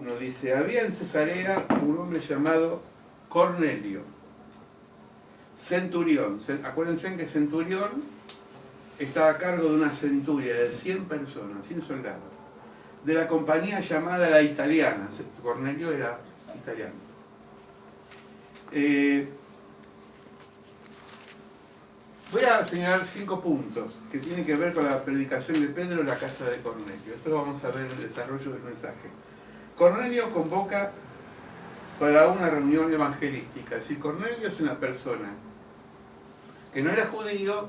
1 dice: había en Cesarea un hombre llamado Cornelio, centurión. Acuérdense que centurión estaba a cargo de una centuria de 100 personas, 100 soldados, de la compañía llamada la Italiana. Cornelio era italiano. Voy a señalar 5 puntos que tienen que ver con la predicación de Pedro en la casa de Cornelio. Eso lo vamos a ver en el desarrollo del mensaje. Cornelio convoca para una reunión evangelística. Es decir, Cornelio es una persona que no era judío,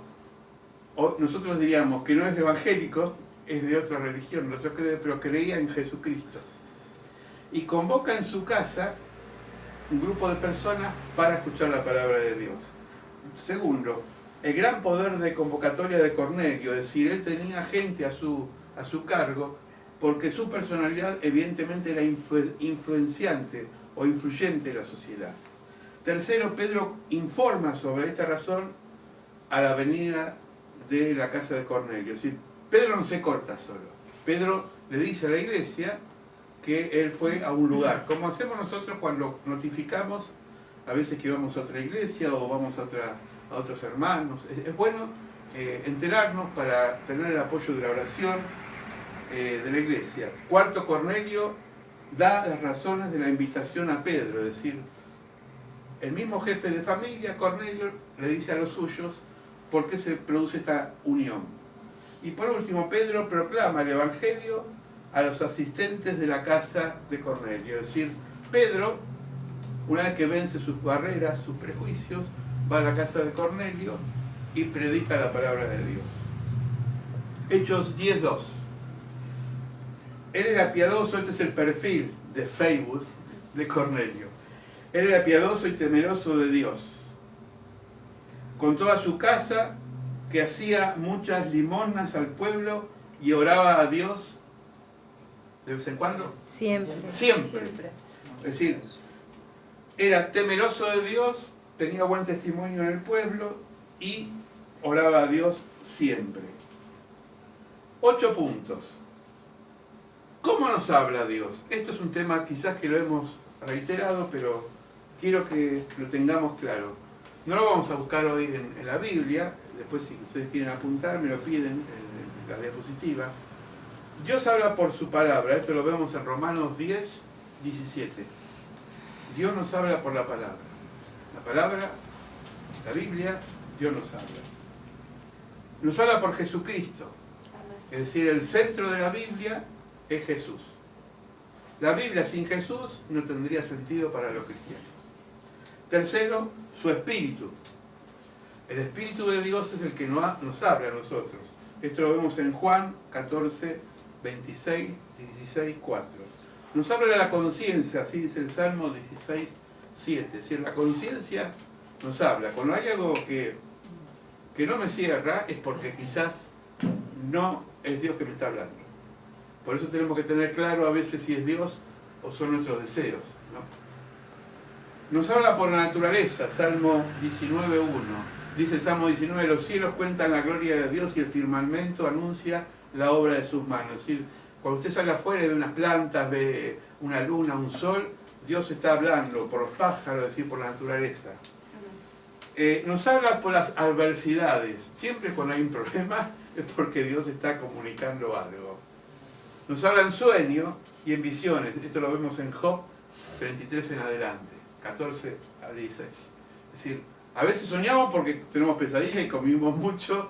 o nosotros diríamos que no es evangélico, es de otra religión, pero creía en Jesucristo. Y convoca en su casa un grupo de personas para escuchar la palabra de Dios. Segundo, el gran poder de convocatoria de Cornelio, es decir, él tenía gente a su cargo, porque su personalidad evidentemente era influenciante o influyente en la sociedad. Tercero, Pedro informa sobre esta razón a la venida de la casa de Cornelio. Es decir, Pedro no se corta solo. Pedro le dice a la iglesia que él fue a un lugar, como hacemos nosotros cuando notificamos a veces que vamos a otra iglesia o vamos a otros hermanos. Es bueno enterarnos para tener el apoyo de la oración de la iglesia. Cuarto, Cornelio da las razones de la invitación a Pedro, es decir, el mismo jefe de familia, Cornelio, le dice a los suyos por qué se produce esta unión. Y por último, Pedro proclama el Evangelio a los asistentes de la casa de Cornelio. Es decir, Pedro, una vez que vence sus barreras, sus prejuicios, va a la casa de Cornelio y predica la palabra de Dios. Hechos 10:2. Él era piadoso, este es el perfil de Facebook de Cornelio. Él era piadoso y temeroso de Dios. Con toda su casa, que hacía muchas limosnas al pueblo y oraba a Dios. ¿De vez en cuándo? Siempre. Es decir, era temeroso de Dios, tenía buen testimonio en el pueblo y oraba a Dios siempre. 8 puntos. ¿Cómo nos habla Dios? Esto es un tema quizás que lo hemos reiterado, pero quiero que lo tengamos claro. No lo vamos a buscar hoy en la Biblia, después si ustedes quieren apuntar me lo piden en la diapositiva. Dios habla por su palabra, esto lo vemos en Romanos 10:17. Dios nos habla por la palabra. La palabra, la Biblia, Dios nos habla. Nos habla por Jesucristo. Es decir, el centro de la Biblia es Jesús. La Biblia sin Jesús no tendría sentido para los cristianos. Tercero, su Espíritu. El Espíritu de Dios es el que nos habla a nosotros. Esto lo vemos en Juan 14, 26, 16, 4. Nos habla de la conciencia, así dice el Salmo 16, 7. Es decir, la conciencia nos habla. Cuando hay algo que no me cierra, es porque quizás no es Dios que me está hablando. Por eso tenemos que tener claro a veces si es Dios o son nuestros deseos, ¿no? Nos habla por la naturaleza, Salmo 19.1. Dice el Salmo 19, los cielos cuentan la gloria de Dios y el firmamento anuncia la obra de sus manos. Es decir, cuando usted sale afuera y ve unas plantas, ve una luna, un sol, Dios está hablando por los pájaros, es decir, por la naturaleza. Nos habla por las adversidades. Siempre cuando hay un problema es porque Dios está comunicando algo. Nos habla en sueño y en visiones. Esto lo vemos en Job 33 en adelante, 14 a 16. Es decir, a veces soñamos porque tenemos pesadillas y comimos mucho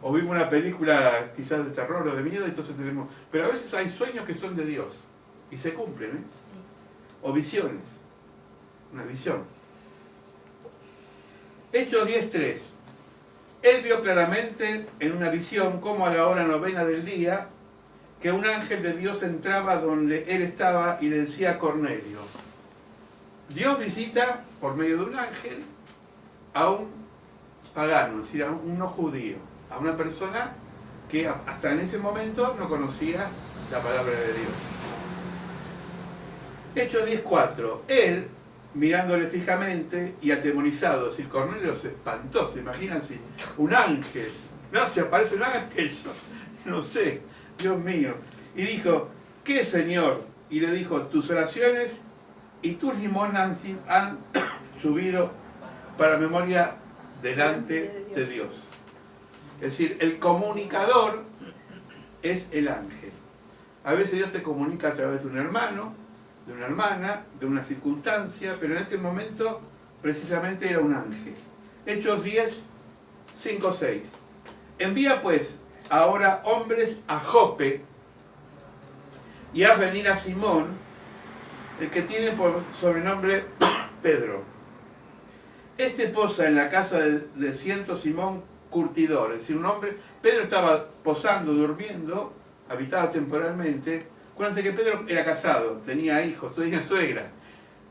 o vimos una película quizás de terror o de miedo, entonces tenemos... Pero a veces hay sueños que son de Dios y se cumplen, ¿eh? Sí. O visiones. Una visión. Hechos 10:3. Él vio claramente en una visión como a la hora 9 del día que un ángel de Dios entraba donde él estaba y le decía a Cornelio. Dios visita por medio de un ángel a un pagano, es decir, a un no judío, a una persona que hasta en ese momento no conocía la palabra de Dios. Hechos 10:4. Él, mirándole fijamente y atemorizado, es decir, Cornelio se espantó, se imaginan si un ángel, no, se aparece un ángel, yo no sé, Dios mío. Y dijo, ¿qué, Señor? y le dijo, tus oraciones y tus limosnas han subido para memoria delante de Dios. Es decir, el comunicador es el ángel. A veces Dios te comunica a través de un hermano, de una hermana, de una circunstancia, pero en este momento precisamente era un ángel. Hechos 10, 5, 6. Envía pues ahora hombres a Jope y haz venir a Simón, el que tiene por sobrenombre Pedro. Este posa en la casa de cierto Simón curtidor, es decir, un hombre. Pedro estaba posando, durmiendo, habitaba temporalmente. Acuérdense que Pedro era casado, tenía hijos, tenía suegra.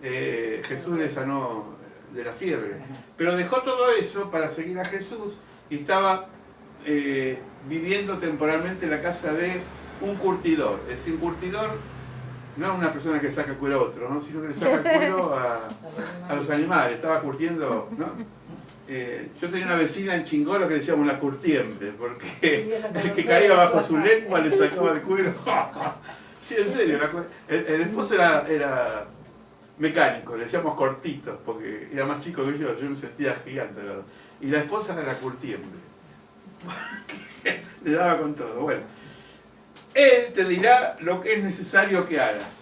Jesús le sanó de la fiebre. Pero dejó todo eso para seguir a Jesús y estaba viviendo temporalmente en la casa de un curtidor. Es decir, un curtidor no es una persona que saca el cuero a otro, ¿no? Sino que le saca el cuero a los animales. Estaba curtiendo, ¿no? Yo tenía una vecina en Chingolo que le decíamos la curtiembre, porque el que caía bajo su lengua le sacaba el cuero. Sí, en serio, el esposo era mecánico, le decíamos cortitos, porque era más chico que yo me sentía gigante. ¿Verdad? Y la esposa era curtiembre. Le daba con todo. Bueno, él te dirá lo que es necesario que hagas.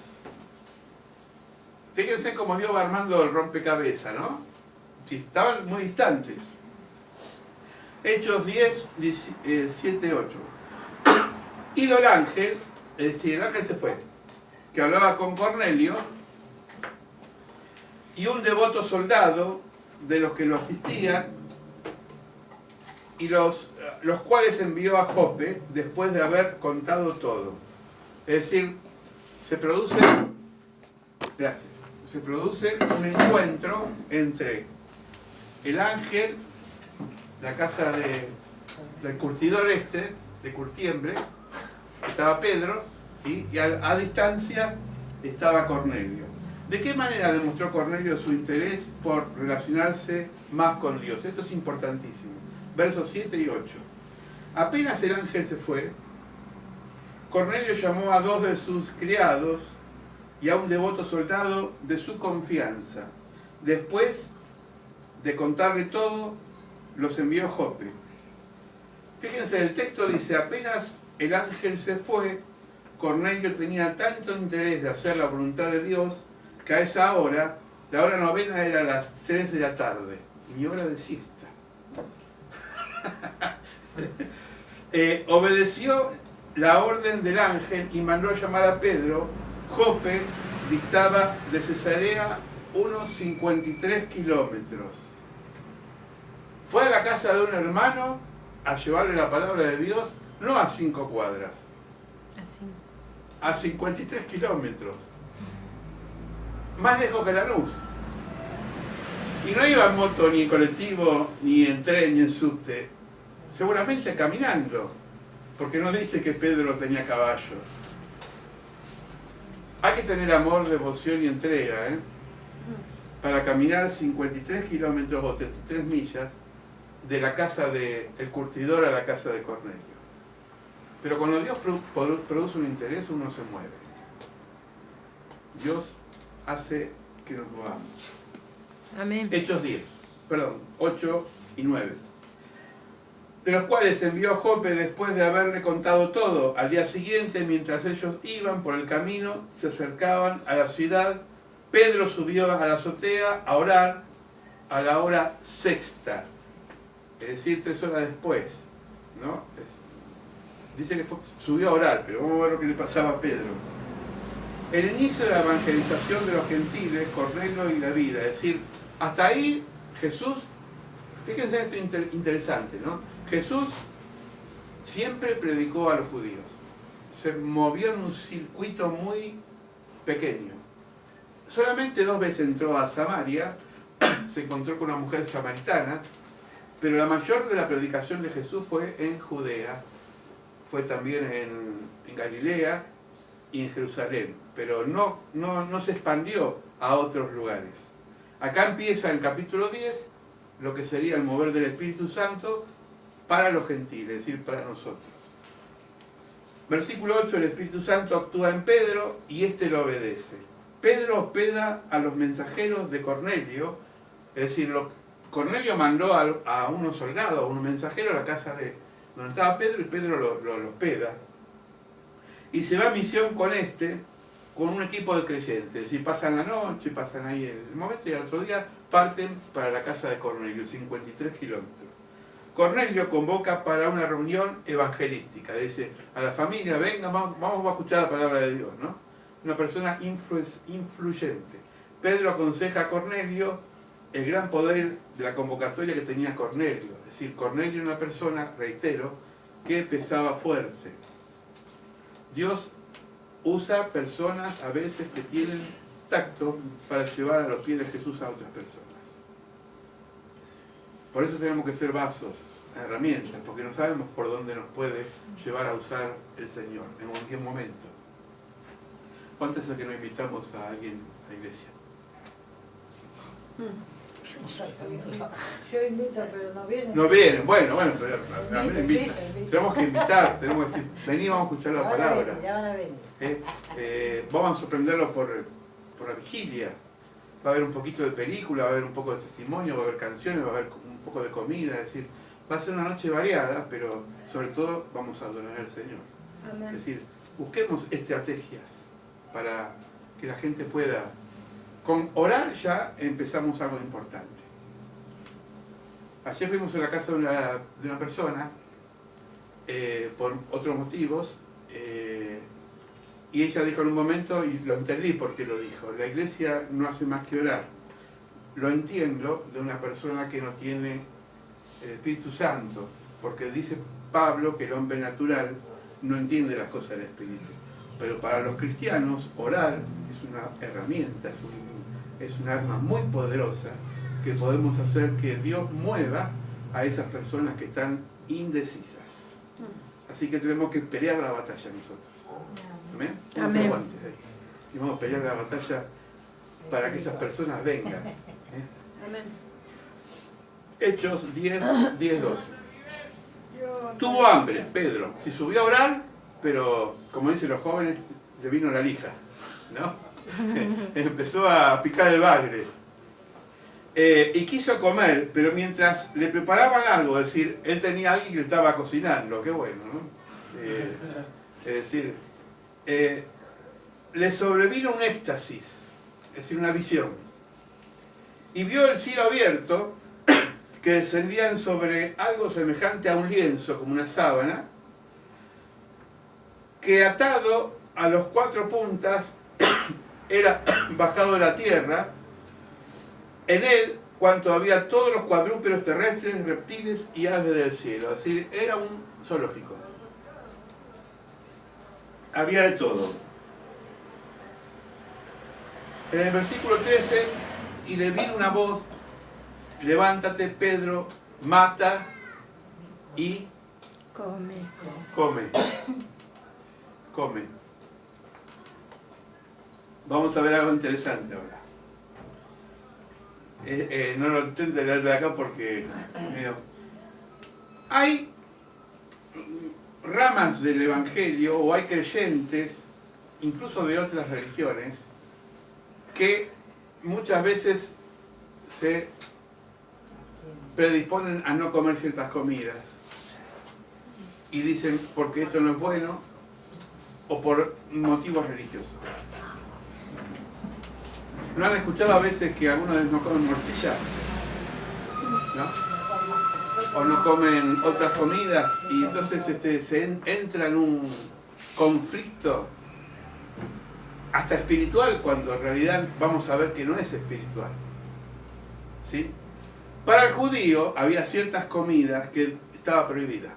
Fíjense cómo Dios va armando el rompecabezas, ¿no? Sí, estaban muy distantes. Hechos 10, 7, 8. Y el ángel, es decir, el ángel se fue, que hablaba con Cornelio, y un devoto soldado de los que lo asistían, y los cuales envió a Jope después de haber contado todo. Es decir, se produce un encuentro entre el ángel, la casa del curtidor de curtiembre, estaba Pedro, y a distancia estaba Cornelio. ¿De qué manera demostró Cornelio su interés por relacionarse más con Dios? Esto es importantísimo. Versos 7 y 8. Apenas el ángel se fue, Cornelio llamó a 2 de sus criados y a un devoto soldado de su confianza. Después de contarle todo, los envió a Jope. Fíjense, el texto dice, apenas el ángel se fue, Cornelio tenía tanto interés de hacer la voluntad de Dios, que a esa hora, la hora novena era a las 3 de la tarde, mi hora de siesta. Obedeció la orden del ángel y mandó a llamar a Pedro. Jope distaba de Cesarea unos 53 kilómetros. Fue a la casa de un hermano a llevarle la palabra de Dios, no a 5 cuadras, a 53 kilómetros. Más lejos que Lanús. Y no iba en moto, ni en colectivo, ni en tren, ni en subte. Seguramente caminando, porque no dice que Pedro tenía caballo. Hay que tener amor, devoción y entrega, para caminar 53 kilómetros o 33 millas de la casa del curtidor a la casa de Cornelio. Pero cuando Dios produce un interés, uno se mueve. Dios hace que nos movamos. Amén. Hechos 8 y 9. De los cuales envió a Jope después de haberle contado todo. Al día siguiente, mientras ellos iban por el camino, se acercaban a la ciudad. Pedro subió a la azotea a orar a la hora sexta, es decir, 3 horas después, ¿no? Dice que subió a orar, pero vamos a ver lo que le pasaba a Pedro. El inicio de la evangelización de los gentiles, Cornelio y la vida, es decir, hasta ahí Jesús, fíjense esto interesante, ¿no? Jesús siempre predicó a los judíos, se movió en un circuito muy pequeño. Solamente 2 veces entró a Samaria, se encontró con una mujer samaritana, pero la mayor de la predicación de Jesús fue en Judea, fue también en Galilea y en Jerusalén, pero no se expandió a otros lugares. Acá empieza en capítulo 10 lo que sería el mover del Espíritu Santo para los gentiles, es decir, para nosotros. Versículo 8, el Espíritu Santo actúa en Pedro y éste lo obedece. Pedro hospeda a los mensajeros de Cornelio, es decir, Cornelio mandó a unos soldados, a unos mensajeros a la casa de donde estaba Pedro, y Pedro lo hospeda. Y se va a misión con un equipo de creyentes, es decir, pasan la noche, pasan ahí el momento y al otro día parten para la casa de Cornelio, 53 kilómetros. Cornelio convoca para una reunión evangelística, dice a la familia, venga, vamos a escuchar la palabra de Dios, ¿no? Una persona influyente. Pedro aconseja a Cornelio el gran poder de la convocatoria que tenía Cornelio, es decir, Cornelio era una persona, reitero, que pesaba fuerte. Dios usa personas a veces que tienen tacto para llevar a los pies de Jesús a otras personas. Por eso tenemos que ser vasos, herramientas, porque no sabemos por dónde nos puede llevar a usar el Señor, en cualquier momento. ¿Cuántas veces que nos invitamos a alguien a la iglesia? Yo invito, pero no vienen. No vienen, bueno, pero a mí me invitan. Tenemos que invitar, tenemos que decir, vení, vamos a escuchar la palabra. Ya van a venir. Vamos a sorprenderlos por la vigilia. Va a haber un poquito de película, va a haber un poco de testimonio, va a haber canciones, va a haber un poco de comida, es decir, va a ser una noche variada, pero sobre todo vamos a adorar al Señor. Amén. Es decir, busquemos estrategias para que la gente pueda... Con orar ya empezamos algo importante. Ayer fuimos a la casa de una persona, por otros motivos, y ella dijo en un momento, y lo entendí porque lo dijo, la iglesia no hace más que orar. Lo entiendo de una persona que no tiene el Espíritu Santo, porque dice Pablo que el hombre natural no entiende las cosas del Espíritu. Pero para los cristianos, orar es una herramienta, es un arma muy poderosa que podemos hacer que Dios mueva a esas personas que están indecisas. Así que tenemos que pelear la batalla nosotros. ¿Amén? Amén. Y vamos a pelear la batalla para que esas personas vengan. Amén. Hechos 10, 12. Tuvo hambre, Pedro. Se subió a orar, pero como dicen los jóvenes, le vino la lija, ¿no? Empezó a picar el bagre. Y quiso comer, pero mientras le preparaban algo, es decir, él tenía a alguien que le estaba cocinando, qué bueno, ¿no? Es decir, le sobrevino un éxtasis, es decir, una visión. Y vio el cielo abierto, que descendían sobre algo semejante a un lienzo, como una sábana, que atado a los 4 puntas era bajado de la tierra. En él, cuanto había todos los cuadrúpedos terrestres, reptiles y aves del cielo. Es decir, era un zoológico. Había de todo. En el versículo 13, y le vino una voz, levántate, Pedro, mata y come. Vamos a ver algo interesante ahora. No lo intento leer de acá porque... hay ramas del Evangelio, o hay creyentes, incluso de otras religiones, que muchas veces se predisponen a no comer ciertas comidas. Y dicen, porque esto no es bueno, o por motivos religiosos. ¿No han escuchado a veces que algunos no comen morcilla? ¿No? O no comen otras comidas, y entonces se entra en un conflicto hasta espiritual, cuando en realidad vamos a ver que no es espiritual. ¿Sí? Para el judío había ciertas comidas que estaba prohibida.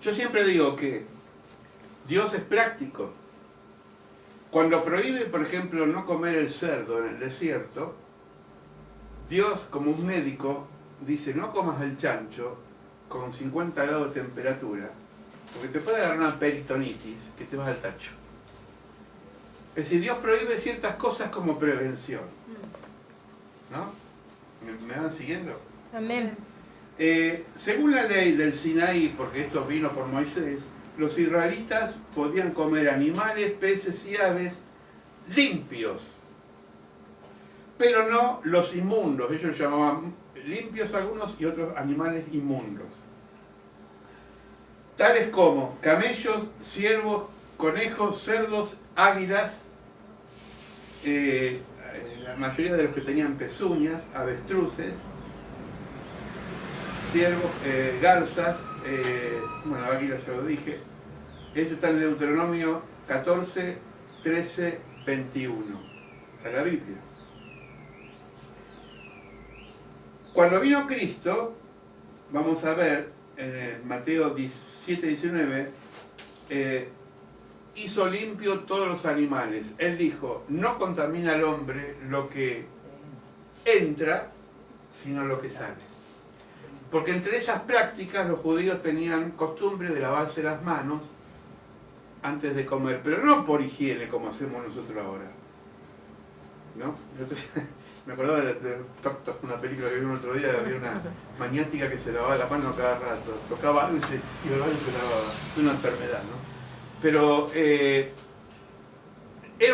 Yo siempre digo que Dios es práctico. Cuando prohíbe, por ejemplo, no comer el cerdo en el desierto, Dios, como un médico, dice, no comas el chancho con 50 grados de temperatura, porque te puede dar una peritonitis que te vas al tacho. Es decir, Dios prohíbe ciertas cosas como prevención. ¿No? ¿Me van siguiendo? Amén. Según la ley del Sinaí, porque esto vino por Moisés, los israelitas podían comer animales, peces y aves limpios, pero no los inmundos. Ellos llamaban limpios algunos y otros animales inmundos, tales como camellos, ciervos, conejos, cerdos, águilas, la mayoría de los que tenían pezuñas, avestruces, ciervos, garzas, bueno, águilas ya lo dije. Eso está en Deuteronomio 14, 13, 21. Está en la Biblia. Cuando vino Cristo, vamos a ver en el Mateo 17, 19, hizo limpio todos los animales. Él dijo, no contamina al hombre lo que entra, sino lo que sale. Porque entre esas prácticas los judíos tenían costumbre de lavarse las manos antes de comer, pero no por higiene como hacemos nosotros ahora, ¿no? Me acordaba de Toc Toc, una película que vi un otro día, había una maniática que se lavaba la mano cada rato, tocaba algo y se lavaba. Es una enfermedad, ¿no? Pero era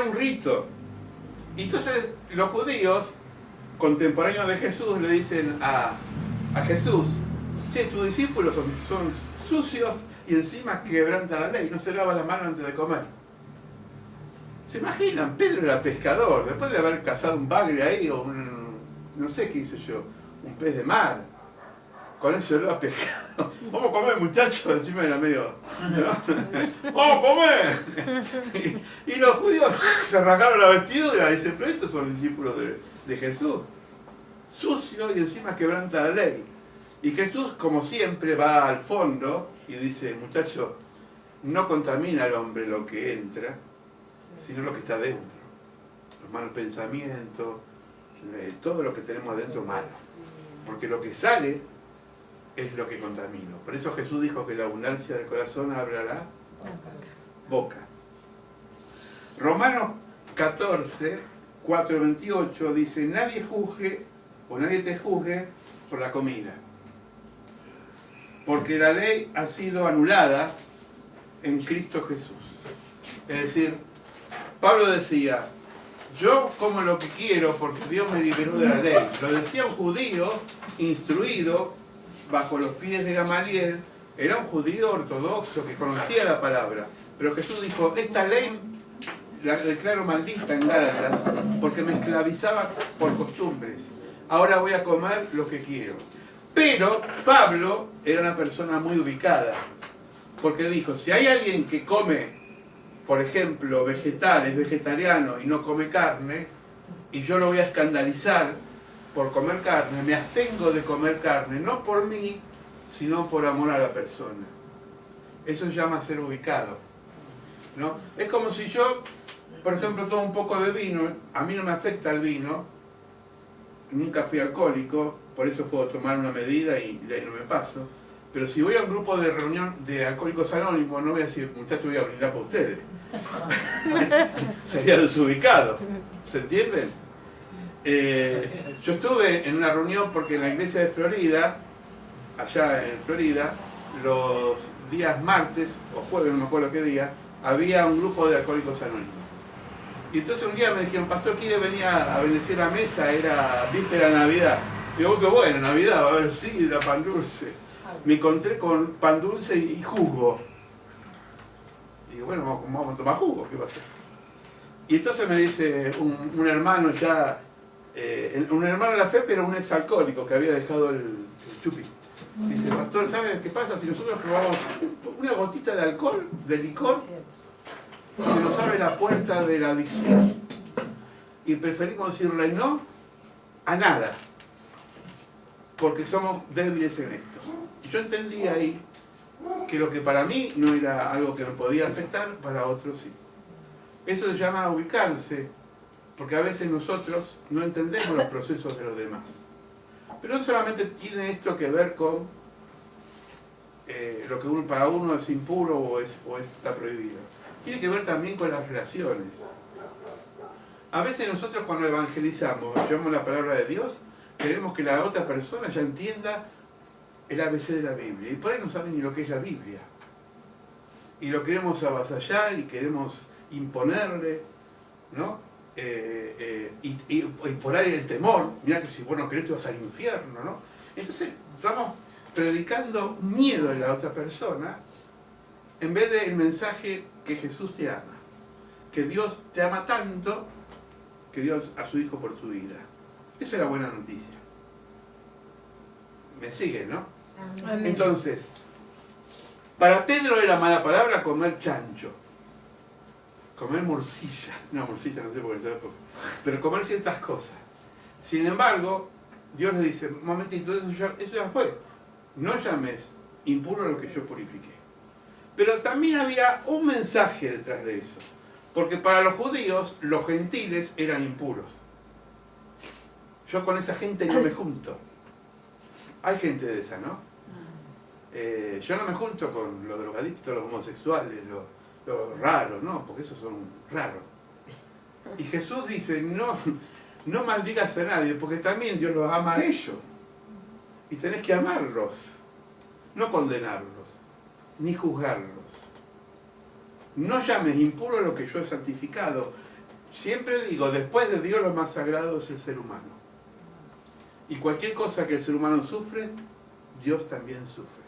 un rito. Y entonces los judíos contemporáneos de Jesús le dicen a Jesús, che, tus discípulos son sucios y encima quebrantan la ley, no se lava la mano antes de comer. ¿Se imaginan? Pedro era pescador, después de haber cazado un bagre ahí o no sé qué hice yo, un pez de mar. Con ese olor a pescado. Vamos a comer, muchachos, encima era medio, ¿no? ¡Vamos a comer! Y los judíos se rasgaron la vestidura y dicen, pero estos son discípulos de Jesús. Sucio y encima quebranta la ley. Y Jesús, como siempre, va al fondo y dice, muchachos, no contamina al hombre lo que entra, sino lo que está dentro. Los malos pensamientos, todo lo que tenemos adentro malo. Porque lo que sale es lo que contamina. Por eso Jesús dijo que la abundancia del corazón hablará boca. Romanos 14, 4, 28 dice, nadie juzgue o nadie te juzgue por la comida. Porque la ley ha sido anulada en Cristo Jesús. Es decir, Pablo decía, yo como lo que quiero porque Dios me liberó de la ley. Lo decía un judío instruido bajo los pies de Gamaliel, era un judío ortodoxo que conocía la palabra. Pero Jesús dijo, esta ley la declaro maldita en Gálatas porque me esclavizaba por costumbres. Ahora voy a comer lo que quiero. Pero Pablo era una persona muy ubicada, porque dijo, si hay alguien que come, por ejemplo, vegetales, vegetariano y no come carne, y yo lo voy a escandalizar por comer carne, me abstengo de comer carne, no por mí, sino por amor a la persona. Eso se llama ser ubicado, ¿no? Es como si yo, por ejemplo, tomo un poco de vino, a mí no me afecta el vino, nunca fui alcohólico, por eso puedo tomar una medida y de ahí no me paso. Pero si voy a un grupo de reunión de alcohólicos anónimos, no voy a decir, muchachos, voy a brindar por ustedes. Sería desubicado. ¿Se entienden? Yo estuve en una reunión porque en la iglesia de Florida, allá en Florida, los días martes o jueves, no me acuerdo qué día, había un grupo de alcohólicos anónimos. Y entonces un día me dijeron, pastor, ¿quiere venir a bendecir la mesa? Era víspera de Navidad. Digo, qué bueno, Navidad, va a haber sidra, pan dulce. Me encontré con pan dulce y jugo. Digo, bueno, vamos a tomar jugo, ¿qué va a hacer? Y entonces me dice un hermano ya, un hermano de la fe, pero un exalcohólico que había dejado el chupi. Dice, pastor, ¿sabe qué pasa? Si nosotros probamos una gotita de alcohol, de licor, se nos abre la puerta de la adicción. Y preferimos decirle no a nada, porque somos débiles en esto. Yo entendí ahí que lo que para mí no era algo que me podía afectar, para otros sí. Eso se llama ubicarse, porque a veces nosotros no entendemos los procesos de los demás. Pero no solamente tiene esto que ver con lo que para uno es impuro o está prohibido. Tiene que ver también con las relaciones. A veces nosotros cuando evangelizamos, llevamos la palabra de Dios, queremos que la otra persona ya entienda el ABC de la Biblia. Y por ahí no saben ni lo que es la Biblia. y lo queremos avasallar y queremos imponerle, ¿no? Y por ahí el temor, mira que si vos no querés te vas al infierno, ¿no? Entonces estamos predicando miedo en la otra persona en vez del mensaje que Jesús te ama, que Dios te ama tanto que dio a su Hijo por tu vida. Esa es la buena noticia. ¿Me sigue, no? Amén. Entonces, para Pedro era mala palabra comer chancho, comer morcilla, no morcilla no sé por qué, pero comer ciertas cosas. Sin embargo, Dios le dice, un momentito, eso ya fue, no llames impuro lo que yo purifiqué. Pero también había un mensaje detrás de eso, porque para los judíos, los gentiles eran impuros. Yo con esa gente no me junto. Hay gente de esa, ¿no? Yo no me junto con los drogadictos, los homosexuales, los raros, ¿no? Porque esos son raros. Y Jesús dice, no maldigas a nadie, porque también Dios los ama a ellos. Y tenés que amarlos, no condenarlos, ni juzgarlos. No llames impuro lo que yo he santificado. Siempre digo, después de Dios lo más sagrado es el ser humano. Y cualquier cosa que el ser humano sufre, Dios también sufre.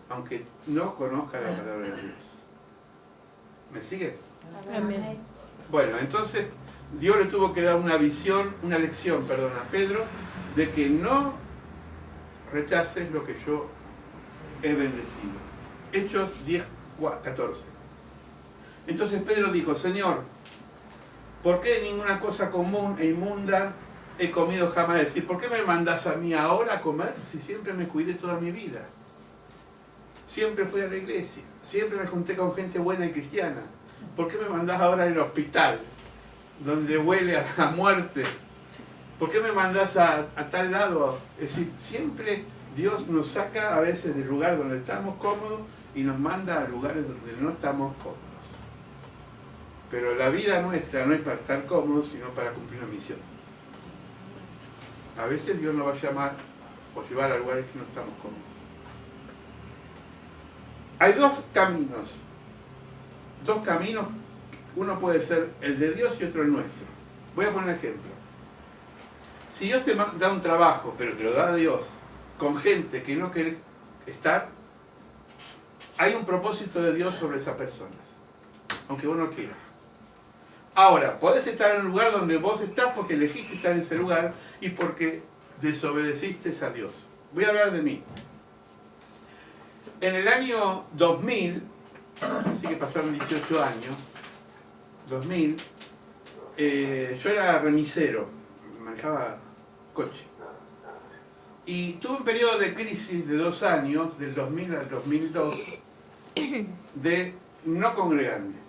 Aunque no conozca la palabra de Dios. ¿Me sigue? Amén. Bueno, entonces Dios le tuvo que dar una lección a Pedro, de que no rechaces lo que yo he bendecido. Hechos 10:14. Entonces Pedro dijo, Señor, ¿por qué ninguna cosa común e inmunda he comido jamás? Es decir, ¿por qué me mandás a mí ahora a comer si siempre me cuidé toda mi vida? Siempre fui a la iglesia, siempre me junté con gente buena y cristiana. ¿Por qué me mandás ahora al hospital, donde huele a muerte? ¿Por qué me mandás a tal lado? Es decir, siempre Dios nos saca a veces del lugar donde estamos cómodos y nos manda a lugares donde no estamos cómodos. Pero la vida nuestra no es para estar cómodos, sino para cumplir una misión. A veces Dios nos va a llamar o llevar a lugares que no estamos cómodos. Hay dos caminos. Dos caminos, uno puede ser el de Dios y otro el nuestro. Voy a poner un ejemplo. Si Dios te da un trabajo, pero te lo da Dios, con gente que no querés estar, hay un propósito de Dios sobre esas personas, aunque vos no quieras. Ahora, podés estar en un lugar donde vos estás porque elegiste estar en ese lugar y porque desobedeciste a Dios. Voy a hablar de mí. En el año 2000, así que pasaron 18 años, 2000, yo era remisero, manejaba coche. Y tuve un periodo de crisis de 2 años, del 2000 al 2002, de no congregarme.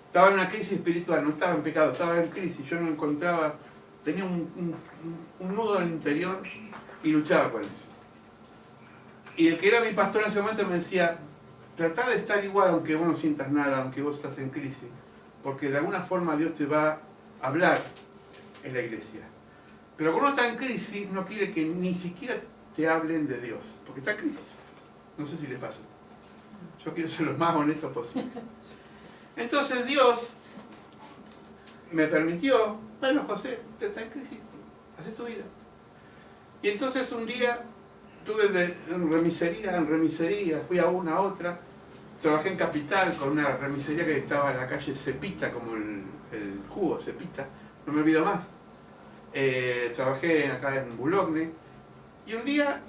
Estaba en una crisis espiritual, no estaba en pecado, estaba en crisis, yo no encontraba, tenía un nudo en el interior y luchaba con eso. Y el que era mi pastor en ese momento me decía, tratá de estar igual aunque vos no sientas nada, aunque vos estás en crisis, porque de alguna forma Dios te va a hablar en la iglesia. Pero cuando uno está en crisis, no quiere que ni siquiera te hablen de Dios, porque está en crisis. No sé si les pasa. Yo quiero ser lo más honesto posible. Entonces Dios me permitió, bueno José, usted está en crisis, haz tu vida. Y entonces un día estuve en remisería, fui a una a otra, trabajé en Capital con una remisería que estaba en la calle Cepita, como el jugo Cepita, no me olvido más. Trabajé acá en Boulogne y un día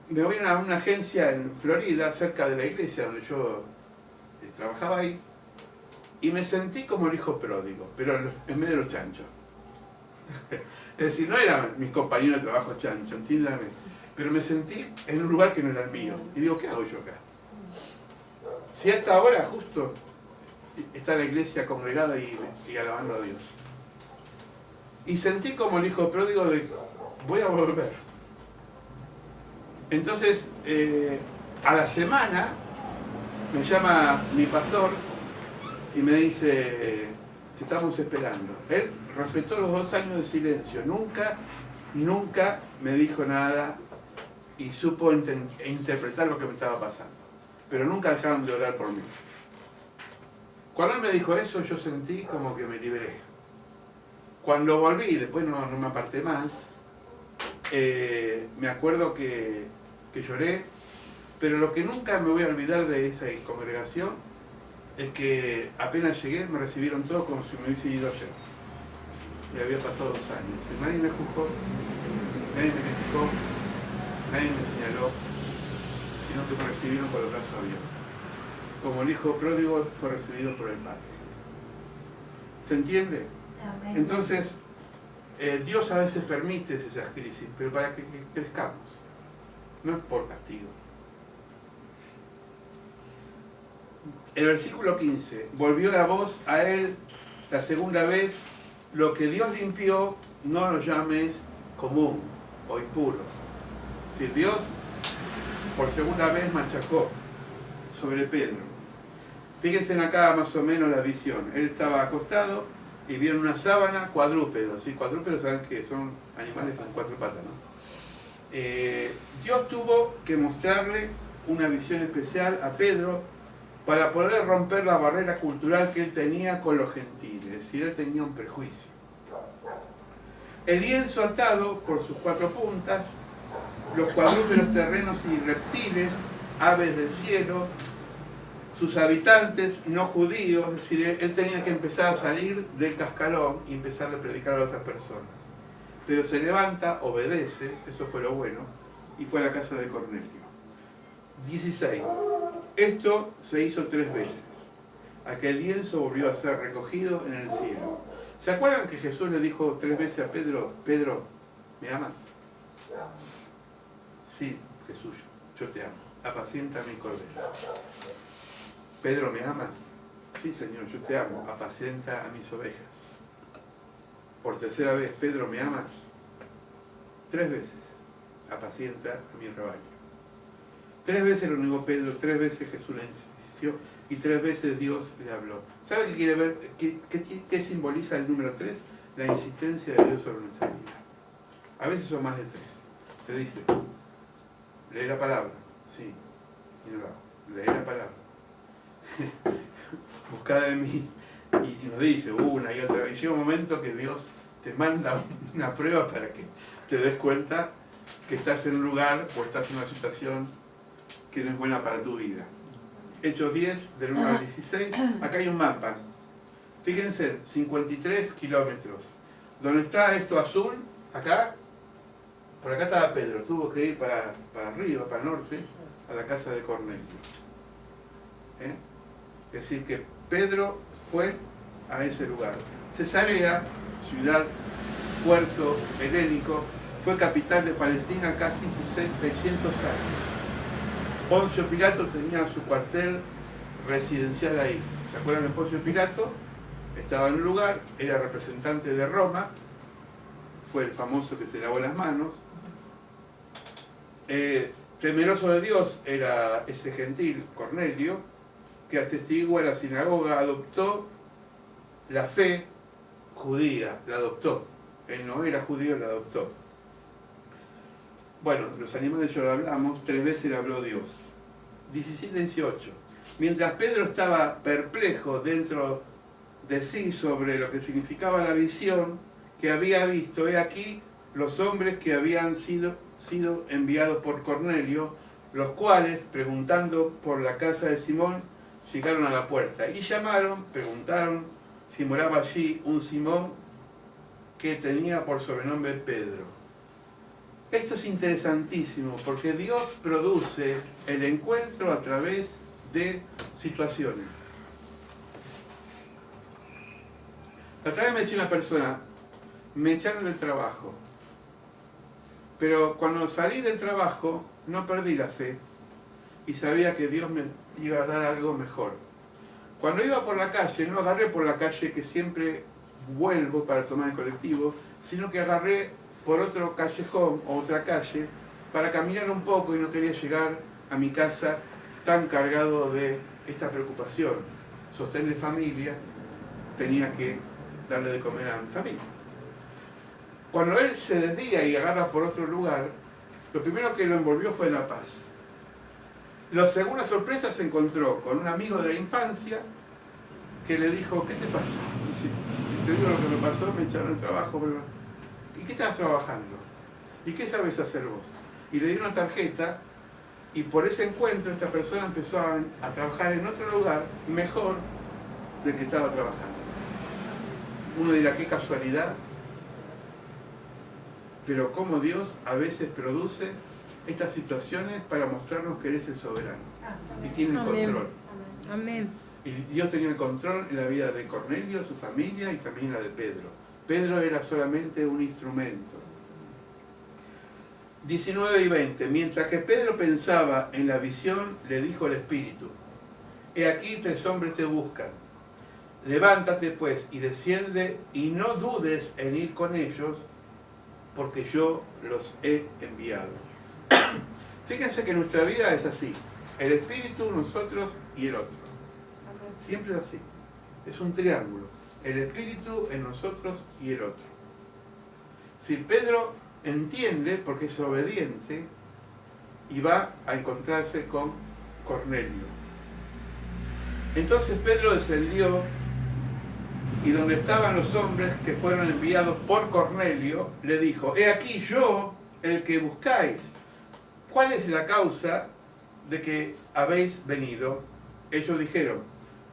me voy a una agencia en Florida, cerca de la iglesia donde yo trabajaba ahí, y me sentí como el hijo pródigo, pero en medio de los chanchos. Es decir, no eran mis compañeros de trabajo chanchos, entiéndame, pero me sentí en un lugar que no era el mío. Y digo, ¿qué hago yo acá? Si hasta ahora justo está la iglesia congregada y alabando a Dios. Y sentí como el hijo pródigo de, voy a volver. Entonces, a la semana, me llama mi pastor y me dice, te estamos esperando. Él respetó los 2 años de silencio, nunca me dijo nada y supo interpretar lo que me estaba pasando. pero nunca dejaron de orar por mí. Cuando él me dijo eso, yo sentí como que me liberé. Cuando volví, después no me aparté más, me acuerdo que lloré, pero lo que nunca me voy a olvidar de esa congregación es que apenas llegué me recibieron todos como si me hubiese ido ayer. Y había pasado 2 años. Y nadie me juzgó, nadie me criticó, nadie me señaló, sino que me recibieron con los brazos abiertos. Como el hijo pródigo fue recibido por el Padre. ¿Se entiende? Amén. Entonces, Dios a veces permite esas crisis, pero para que crezcamos, no es por castigo. El versículo 15, volvió la voz a él la segunda vez, lo que Dios limpió, no lo llames común o impuro. Si Dios por segunda vez machacó sobre Pedro. Fíjense en acá más o menos la visión. Él estaba acostado y vieron una sábana cuadrúpedos. ¿Sí? Cuadrúpedos saben que son animales con 4 patas, ¿no? Dios tuvo que mostrarle una visión especial a Pedro para poder romper la barrera cultural que él tenía con los gentiles. Es decir, él tenía un prejuicio. El lienzo atado por sus 4 puntas, los cuadrúpedos terrenos y reptiles, aves del cielo, sus habitantes no judíos, es decir, él tenía que empezar a salir del cascarón y empezar a predicar a otras personas. Pero se levanta, obedece, eso fue lo bueno, y fue a la casa de Cornelio. 16. Esto se hizo 3 veces. Aquel lienzo volvió a ser recogido en el cielo. ¿Se acuerdan que Jesús le dijo 3 veces a Pedro, Pedro, ¿me amas? Sí, Jesús, yo te amo. Apacienta mi cordero. Pedro, ¿me amas? Sí, Señor, yo te amo. Apacienta a mis ovejas. Por 3ª vez, Pedro, ¿me amas? 3 veces. Apacienta a mi rebaño. 3 veces lo negó Pedro, 3 veces Jesús le insistió y 3 veces Dios le habló. ¿Sabe qué quiere ver? ¿Qué simboliza el número 3? La insistencia de Dios sobre nuestra vida. A veces son más de 3. Te dice, lee la palabra. Sí, y no lo hago. Lee la palabra. Buscad de mí. Y nos dice una y otra vez. Llega un momento que Dios te manda una prueba para que te des cuenta que estás en un lugar o estás en una situación que no es buena para tu vida. Hechos 10, del 1 al 16. Acá hay un mapa. Fíjense, 53 kilómetros. ¿Dónde está esto azul? Acá. Por acá estaba Pedro. Tuvo que ir para arriba, para el norte, a la casa de Cornelio. Es decir, que Pedro fue a ese lugar. Cesarea, ciudad, puerto helénico, fue capital de Palestina casi 600 años. Poncio Pilato tenía su cuartel residencial ahí. ¿Se acuerdan de Poncio Pilato? Estaba en un lugar, era representante de Roma, fue el famoso que se lavó las manos. Temeroso de Dios era ese gentil, Cornelio, que atestigua la sinagoga, adoptó la fe judía, la adoptó. Él no era judío, la adoptó. Bueno, los animales ya lo hablamos, 3 veces le habló Dios. 17-18. Mientras Pedro estaba perplejo dentro de sí sobre lo que significaba la visión que había visto, he aquí los hombres que habían sido enviados por Cornelio, los cuales, preguntando por la casa de Simón, llegaron a la puerta y llamaron, preguntaron si moraba allí un Simón que tenía por sobrenombre Pedro. Esto es interesantísimo porque Dios produce el encuentro a través de situaciones. La otra vez me decía una persona, me echaron del trabajo, pero cuando salí del trabajo no perdí la fe y sabía que Dios me iba a dar algo mejor. Cuando iba por la calle, no agarré por la calle que siempre vuelvo para tomar el colectivo, sino que agarré por otro callejón o otra calle para caminar un poco y no quería llegar a mi casa tan cargado de esta preocupación. Sostener familia, tenía que darle de comer a mi familia. Cuando él se desvía y agarra por otro lugar, lo primero que lo envolvió fue la paz. La segunda sorpresa se encontró con un amigo de la infancia que le dijo, ¿qué te pasa? Si te digo lo que me pasó, me echaron el trabajo. Pero... ¿Y qué estás trabajando? ¿Y qué sabes hacer vos? Y le dio una tarjeta y por ese encuentro esta persona empezó a trabajar en otro lugar mejor del que estaba trabajando. Uno dirá, qué casualidad, pero cómo Dios a veces produce estas situaciones para mostrarnos que Él es el soberano y tiene el control. Amén. Y Dios tenía el control en la vida de Cornelio, su familia y también la de Pedro. Pedro era solamente un instrumento. 19 y 20. Mientras que Pedro pensaba en la visión, le dijo el Espíritu: He aquí 3 hombres te buscan. Levántate pues y desciende y no dudes en ir con ellos, porque yo los he enviado. Fíjense que nuestra vida es así. El Espíritu, nosotros y el otro. Siempre es así. Es un triángulo. El Espíritu en nosotros y el otro. Si Pedro entiende, porque es obediente, y va a encontrarse con Cornelio. Entonces Pedro descendió, y donde estaban los hombres que fueron enviados por Cornelio, le dijo: He aquí yo, el que buscáis. ¿Cuál es la causa de que habéis venido? Ellos dijeron: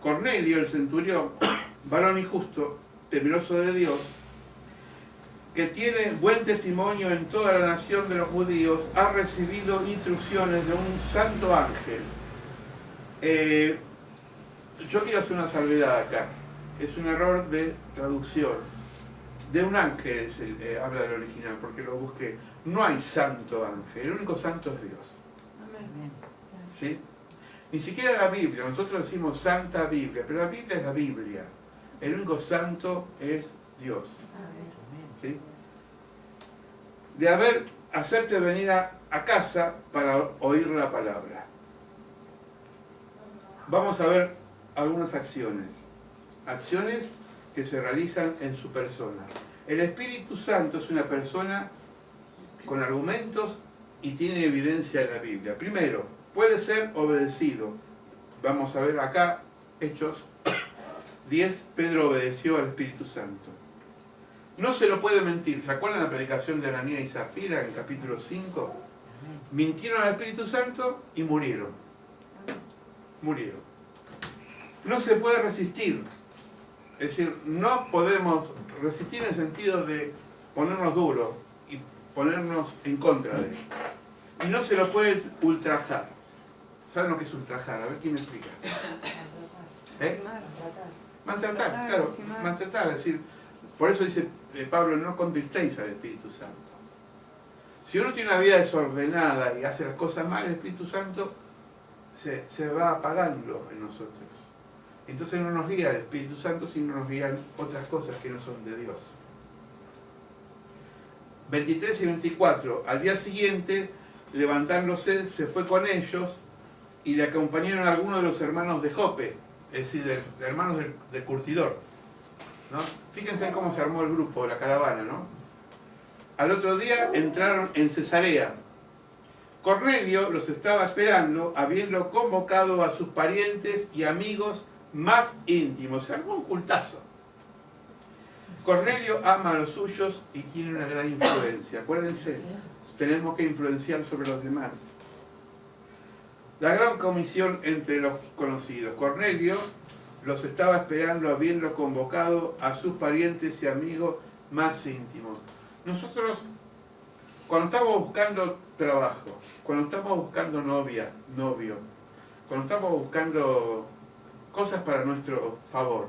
Cornelio, el centurión, varón y justo, temeroso de Dios, que tiene buen testimonio en toda la nación de los judíos, ha recibido instrucciones de un santo ángel. Yo quiero hacer una salvedad acá. Es un error de traducción. De un ángel habla del original, porque lo busqué. No hay santo ángel, el único santo es Dios. Amén. ¿Sí? Ni siquiera la Biblia, nosotros decimos Santa Biblia, pero la Biblia es la Biblia. El único santo es Dios. ¿Sí? De hacerte venir a casa para oír la palabra. Vamos a ver algunas acciones. Acciones que se realizan en su persona. El Espíritu Santo es una persona con argumentos y tiene evidencia en la Biblia. Primero, puede ser obedecido. Vamos a ver acá, Hechos 10, Pedro obedeció al Espíritu Santo. No se lo puede mentir. ¿Se acuerdan la predicación de Ananías y Zafira en el capítulo 5? Mintieron al Espíritu Santo y murieron. Murieron. No se puede resistir. Es decir, no podemos resistir en el sentido de ponernos duros y ponernos en contra de él. Y no se lo puede ultrajar. ¿Saben lo que es ultrajar? A ver quién me explica. Maltratar, claro. Maltratar, es decir, por eso dice Pablo, no contristéis al Espíritu Santo. Si uno tiene una vida desordenada y hace las cosas mal, el Espíritu Santo se va apagando en nosotros. Entonces no nos guía el Espíritu Santo, sino nos guían otras cosas que no son de Dios. 23 y 24. Al día siguiente, levantándose, se fue con ellos y le acompañaron algunos de los hermanos de Jope, es decir, de hermanos del curtidor, ¿no? Fíjense cómo se armó el grupo, la caravana, ¿no? Al otro día entraron en Cesarea. Cornelio los estaba esperando, habiendo convocado a sus parientes y amigos más íntimos. Se armó un cultazo. Cornelio ama a los suyos y tiene una gran influencia. Acuérdense, tenemos que influenciar sobre los demás. La gran comisión entre los conocidos. Cornelio los estaba esperando, habiendo convocado a sus parientes y amigos más íntimos. Nosotros, cuando estamos buscando trabajo, cuando estamos buscando novia, novio, cuando estamos buscando cosas para nuestro favor,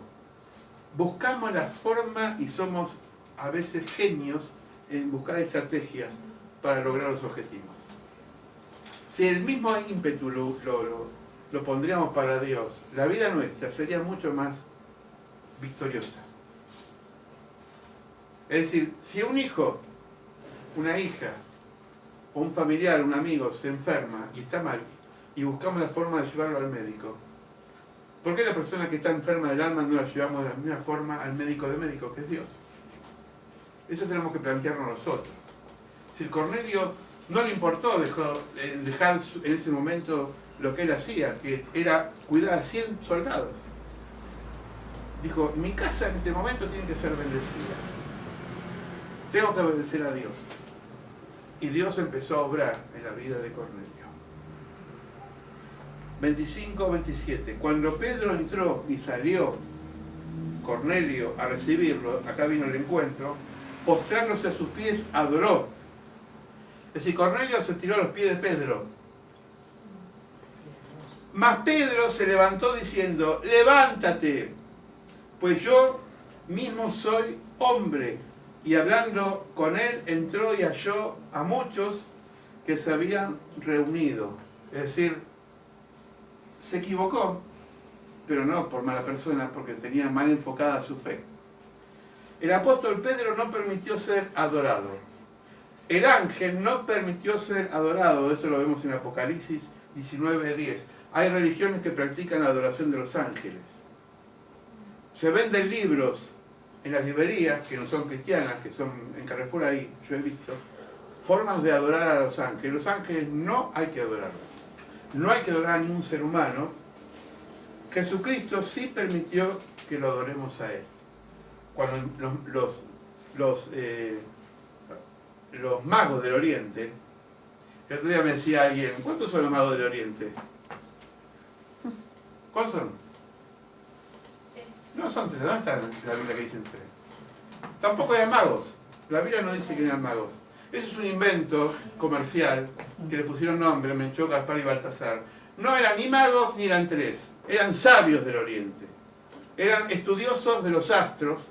buscamos la forma y somos a veces genios en buscar estrategias para lograr los objetivos. Si el mismo ímpetu lo pondríamos para Dios, la vida nuestra sería mucho más victoriosa. Es decir, si un hijo, una hija, o un familiar, un amigo se enferma y está mal, y buscamos la forma de llevarlo al médico, ¿por qué la persona que está enferma del alma no la llevamos de la misma forma al médico de médicos, que es Dios? Eso tenemos que plantearnos nosotros. Si el Cornelio no le importó dejar en ese momento lo que él hacía, que era cuidar a 100 soldados. Dijo, mi casa en este momento tiene que ser bendecida. Tengo que obedecer a Dios. Y Dios empezó a obrar en la vida de Cornelio. 25-27. Cuando Pedro entró y salió Cornelio a recibirlo, acá vino el encuentro, postrándose a sus pies, adoró. Es decir, Cornelio se tiró a los pies de Pedro. Mas Pedro se levantó diciendo, levántate, pues yo mismo soy hombre. Y hablando con él, entró y halló a muchos que se habían reunido. Es decir, se equivocó, pero no por mala persona, porque tenía mal enfocada su fe. El apóstol Pedro no permitió ser adorado. El ángel no permitió ser adorado. Eso lo vemos en Apocalipsis 19:10. Hay religiones que practican la adoración de los ángeles. Se venden libros en las librerías, que no son cristianas, que son en Carrefour ahí, yo he visto, formas de adorar a los ángeles. Los ángeles no hay que adorarlos. No hay que adorar a ningún ser humano. Jesucristo sí permitió que lo adoremos a Él. Cuando los magos del Oriente, el otro día me decía alguien, ¿cuántos son los magos del Oriente? ¿Cuántos son? No son tres, ¿dónde está la Biblia que dicen tres? Tampoco eran magos, la Biblia no dice que eran magos. Eso es un invento comercial que le pusieron nombre, Melchor, Gaspar y Baltasar. No eran ni magos ni eran tres, eran sabios del Oriente. Eran estudiosos de los astros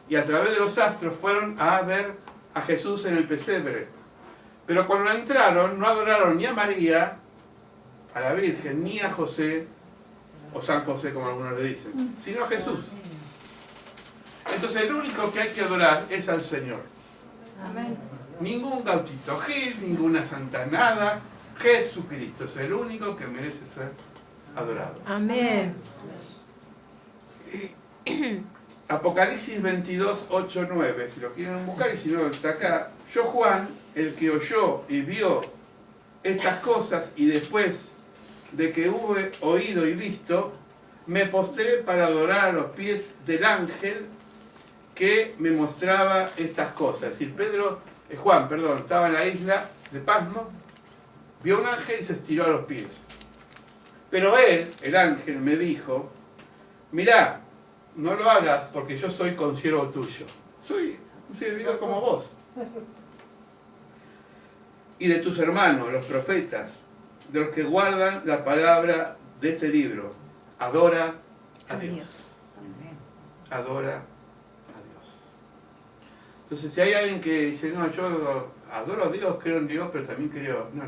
y a través de los astros fueron a ver a Jesús en el pesebre. Pero cuando entraron no adoraron ni a María, a la Virgen, ni a José, o San José como algunos le dicen, sino a Jesús. Entonces el único que hay que adorar es al Señor. Amén. Ningún gauchito Gil, ninguna santanada, Jesucristo es el único que merece ser adorado. Amén. Apocalipsis 22, 8, 9, si lo quieren buscar y si no está acá. Yo Juan, el que oyó y vio estas cosas y después de que hube oído y visto, me postré para adorar a los pies del ángel que me mostraba estas cosas. Es decir, Juan, estaba en la isla de Pasmo, vio un ángel y se estiró a los pies. Pero él, el ángel, me dijo, mirá, no lo hagas porque yo soy consiervo tuyo. Soy un servidor como vos. Y de tus hermanos, los profetas, de los que guardan la palabra de este libro. Adora a Dios. Adora a Dios. Entonces, si hay alguien que dice, no, yo adoro a Dios, creo en Dios, pero también creo... No.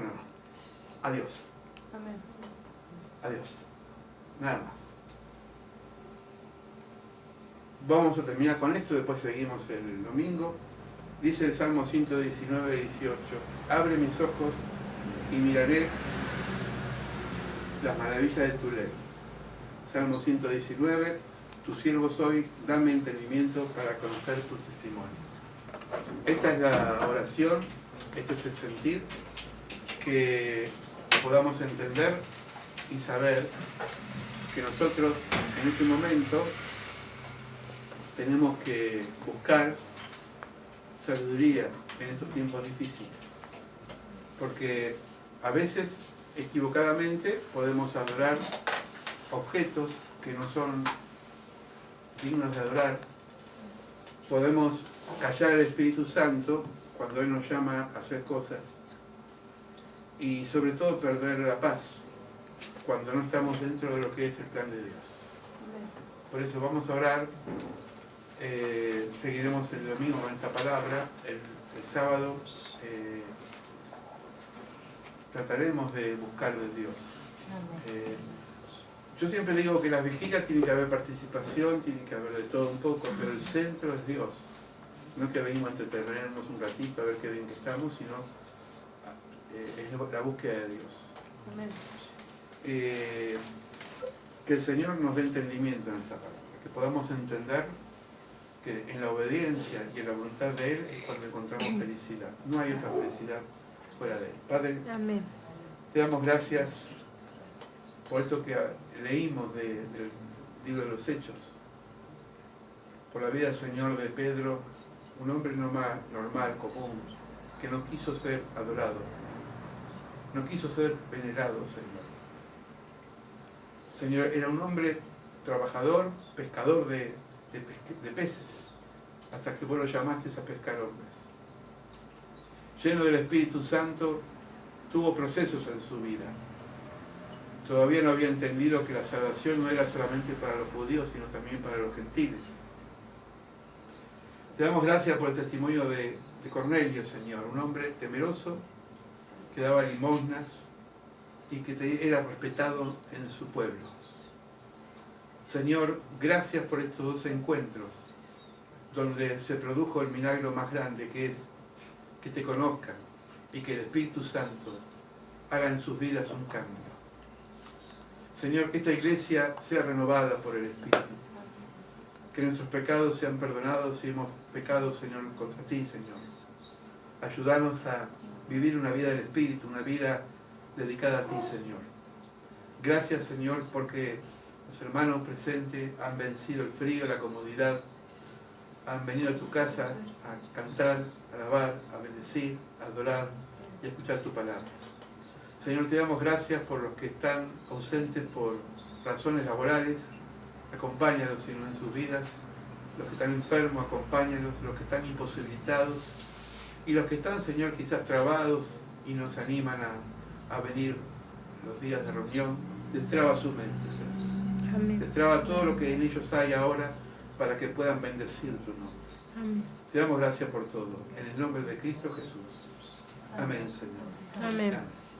A Dios. Amén. A Dios. Nada más. Vamos a terminar con esto, después seguimos el domingo. Dice el Salmo 119, 18. Abre mis ojos y miraré las maravillas de tu ley. Salmo 119. Tu siervo soy, dame entendimiento para conocer tu testimonio. Esta es la oración, este es el sentir, que podamos entender y saber que nosotros en este momento tenemos que buscar sabiduría en estos tiempos difíciles, porque a veces equivocadamente podemos adorar objetos que no son dignos de adorar, podemos callar al Espíritu Santo cuando Él nos llama a hacer cosas y sobre todo perder la paz cuando no estamos dentro de lo que es el plan de Dios. Por eso vamos a orar. Seguiremos el domingo con esta palabra. El sábado trataremos de buscar de Dios. Yo siempre digo que las vigilias tiene que haber participación, tiene que haber de todo un poco, pero el centro es Dios. No es que venimos a entretenernos un ratito a ver qué bien que estamos, sino es la búsqueda de Dios. Amén. Que el Señor nos dé entendimiento en esta palabra, que podamos entender que en la obediencia y en la voluntad de Él es cuando encontramos felicidad. No hay otra felicidad fuera de Él. Padre, Amén. te damos gracias por esto que leímos del libro de los Hechos, por la vida, Señor, de Pedro, un hombre normal, común, que no quiso ser adorado, no quiso ser venerado, Señor. Señor, era un hombre trabajador, pescador de peces, hasta que vos lo llamaste a pescar hombres. Lleno del Espíritu Santo, tuvo procesos en su vida. Todavía no había entendido que la salvación no era solamente para los judíos, sino también para los gentiles. Te damos gracias por el testimonio de Cornelio, Señor, un hombre temeroso que daba limosnas y que era respetado en su pueblo. Señor, gracias por estos dos encuentros donde se produjo el milagro más grande, que es que te conozcan y que el Espíritu Santo haga en sus vidas un cambio. Señor, que esta iglesia sea renovada por el Espíritu, que nuestros pecados sean perdonados si hemos pecado, Señor, contra ti, Señor. Ayúdanos a vivir una vida del Espíritu, una vida dedicada a ti, Señor. Gracias, Señor, porque los hermanos presentes han vencido el frío, la comodidad, han venido a tu casa a cantar, a alabar, a bendecir, a adorar y a escuchar tu palabra. Señor, te damos gracias por los que están ausentes por razones laborales. Acompáñalos, Señor, en sus vidas. Los que están enfermos, acompáñalos. Los que están imposibilitados. Y los que están, Señor, quizás trabados y nos animan a venir los días de reunión. Destraba su mente, Señor. Amén. Destraba todo lo que en ellos hay ahora para que puedan bendecir tu nombre. Amén. Te damos gracias por todo. En el nombre de Cristo Jesús. Amén, Señor. Amén. Amén.